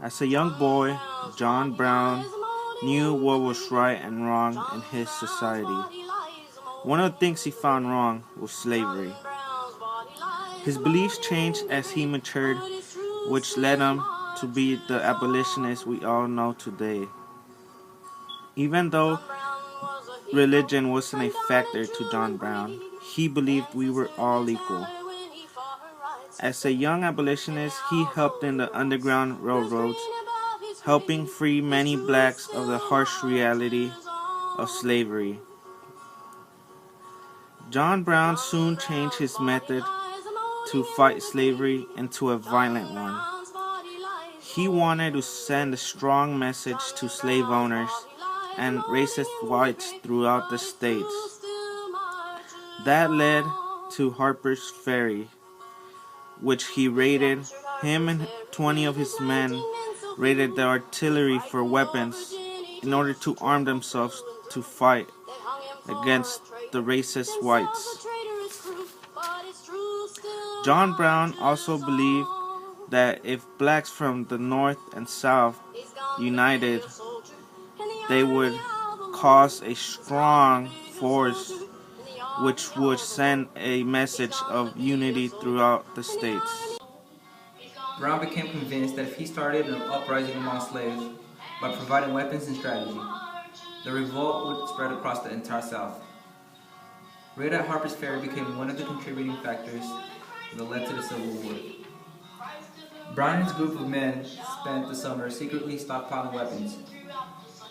As a young boy, John Brown knew what was right and wrong in his society. One of the things he found wrong was slavery. His beliefs changed as he matured, which led him to be the abolitionist we all know today. Even though religion wasn't a factor to John Brown, he believed we were all equal. As a young abolitionist, he helped in the Underground Railroads, helping free many blacks of the harsh reality of slavery. John Brown soon changed his method to fight slavery into a violent one. He wanted to send a strong message to slave owners and racist whites throughout the states. That led to Harper's Ferry, which he raided. Him and 20 of his men raided the artillery for weapons in order to arm themselves to fight against the racist whites. John Brown also believed that if blacks from the North and South united, they would cause a strong force which would send a message of unity throughout the states. Brown became convinced that if he started an uprising among slaves by providing weapons and strategy, the revolt would spread across the entire South. Raid at Harper's Ferry became one of the contributing factors that led to the Civil War. Brown and his group of men spent the summer secretly stockpiling weapons,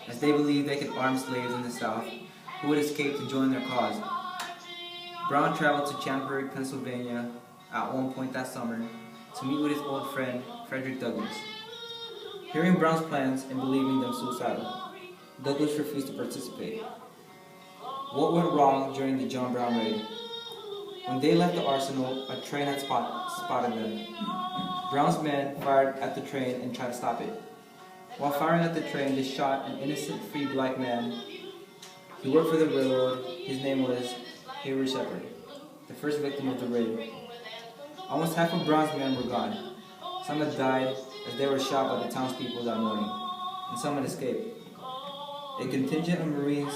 as they believed they could arm slaves in the South who would escape to join their cause. Brown traveled to Chambersburg, Pennsylvania at one point that summer to meet with his old friend, Frederick Douglass. Hearing Brown's plans and believing them suicidal, Douglass refused to participate. What went wrong during the John Brown raid? When they left the arsenal, a train had spotted them. Brown's men fired at the train and tried to stop it. While firing at the train, they shot an innocent free black man. He worked for the railroad. His name was Hayward Shepherd, the first victim of the raid. Almost half of Brown's men were gone. Some had died as they were shot by the townspeople that morning, and some had escaped. A contingent of Marines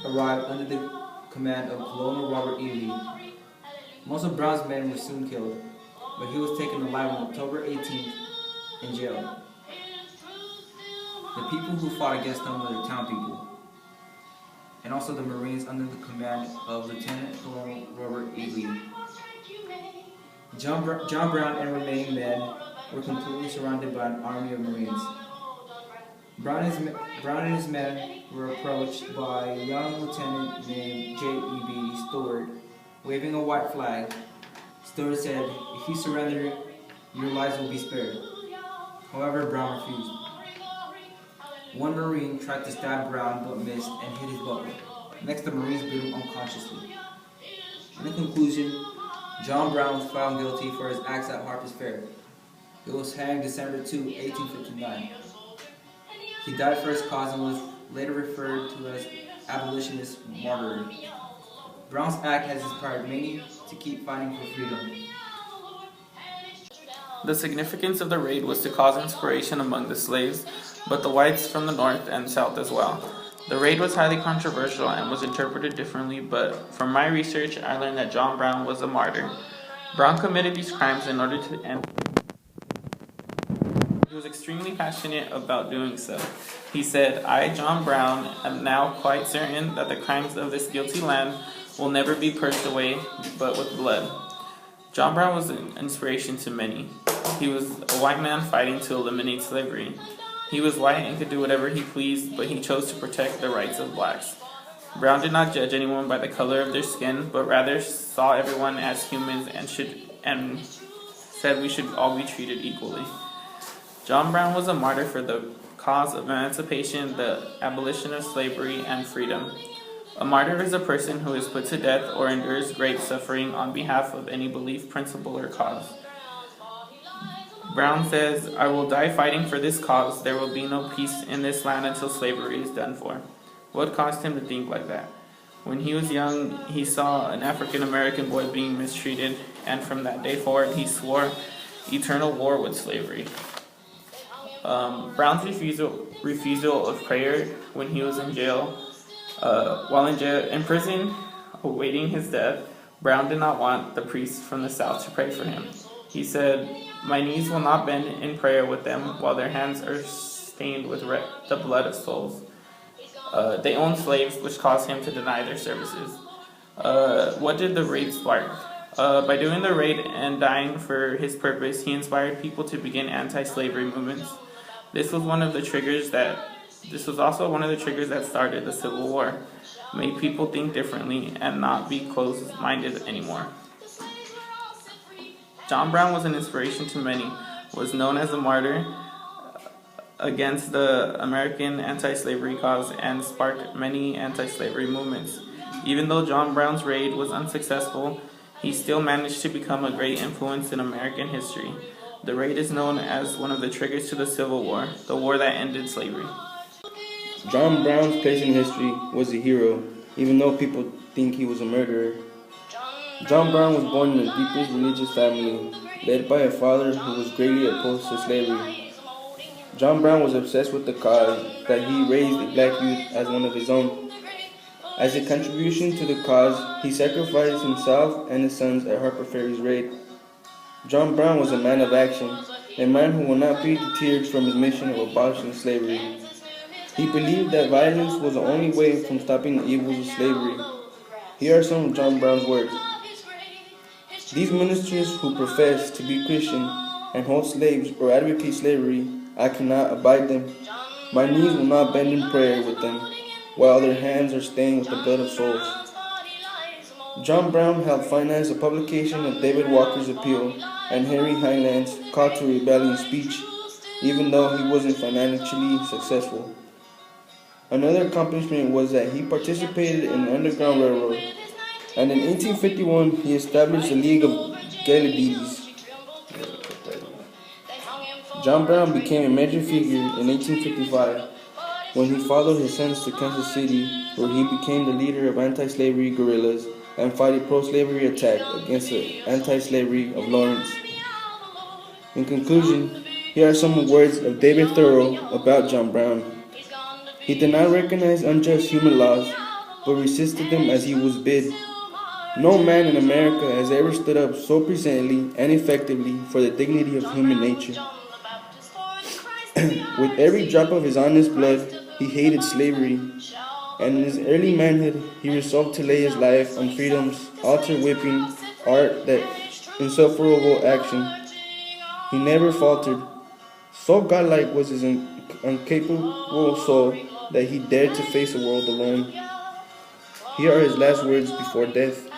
arrived under the command of Colonel Robert E. Lee. Most of Brown's men were soon killed, but he was taken alive on October 18th in jail. The people who fought against him were the town people, and also the Marines under the command of Lieutenant Colonel Robert E. Lee. John Brown and remaining men were completely surrounded by an army of Marines. Brown and his men were approached by a young lieutenant named J.E.B. Stewart, waving a white flag. Stewart said, "If you surrender, your lives will be spared." However, Brown refused. One Marine tried to stab Brown but missed and hit his buckle. Next, the Marines beat him unconsciously. In conclusion, John Brown was found guilty for his acts at Harper's Ferry. He was hanged December 2, 1859. He died for his cause and was later referred to as abolitionist martyr. Brown's act has inspired many to keep fighting for freedom. The significance of the raid was to cause inspiration among the slaves, but the whites from the North and South as well. The raid was highly controversial and was interpreted differently, but from my research, I learned that John Brown was a martyr. Brown committed these crimes in order to end. He was extremely passionate about doing so. He said, "I, John Brown, am now quite certain that the crimes of this guilty land will never be purged away but with blood." John Brown was an inspiration to many. He was a white man fighting to eliminate slavery. He was white and could do whatever he pleased, but he chose to protect the rights of blacks. Brown did not judge anyone by the color of their skin, but rather saw everyone as humans and said we should all be treated equally. John Brown was a martyr for the cause of emancipation, the abolition of slavery, and freedom. A martyr is a person who is put to death or endures great suffering on behalf of any belief, principle, or cause. Brown says, "I will die fighting for this cause. There will be no peace in this land until slavery is done for." What caused him to think like that? When he was young, he saw an African American boy being mistreated, and from that day forward, he swore eternal war with slavery. Brown's refusal of prayer when he was in jail, while in prison, awaiting his death, Brown did not want the priests from the South to pray for him. He said, "My knees will not bend in prayer with them while their hands are stained with the blood of souls." They owned slaves, which caused him to deny their services. What did the raid spark? By doing the raid and dying for his purpose, he inspired people to begin anti-slavery movements. This was also one of the triggers that started the Civil War, made people think differently and not be closed-minded anymore. John Brown was an inspiration to many, was known as a martyr against the American anti-slavery cause, and sparked many anti-slavery movements. Even though John Brown's raid was unsuccessful, he still managed to become a great influence in American history. The raid is known as one of the triggers to the Civil War, the war that ended slavery. John Brown's place in history was a hero, even though people think he was a murderer. John Brown was born in the deepest religious family, led by a father who was greatly opposed to slavery. John Brown was obsessed with the cause that he raised a black youth as one of his own. As a contribution to the cause, he sacrificed himself and his sons at Harper Ferry's raid. John Brown was a man of action, a man who will not be deterred from his mission of abolishing slavery. He believed that violence was the only way from stopping the evils of slavery. Here are some of John Brown's words. "These ministers who profess to be Christian and hold slaves or advocate slavery, I cannot abide them. My knees will not bend in prayer with them, while their hands are stained with the blood of souls." John Brown helped finance the publication of David Walker's Appeal and Henry Highland's Call to Rebellion speech, even though he wasn't financially successful. Another accomplishment was that he participated in the Underground Railroad, and in 1851 he established the League of Galileans. John Brown became a major figure in 1855 when he followed his sons to Kansas City, where he became the leader of anti-slavery guerrillas and fought a pro-slavery attack against the anti-slavery of Lawrence. In conclusion, here are some words of David Thoreau about John Brown. "He did not recognize unjust human laws, but resisted them as he was bid. No man in America has ever stood up so presently and effectively for the dignity of human nature. With every drop of his honest blood, he hated slavery, and in his early manhood, he resolved to lay his life on freedom's altar, whipping art that insufferable action. He never faltered. So godlike was his incapable soul that he dared to face the world alone." Here are his last words before death.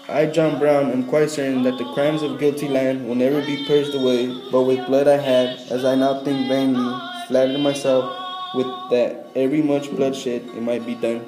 "I, John Brown, am quite certain that the crimes of guilty land will never be purged away, but with blood I had, as I now think vainly, flattered myself with that every much bloodshed it might be done."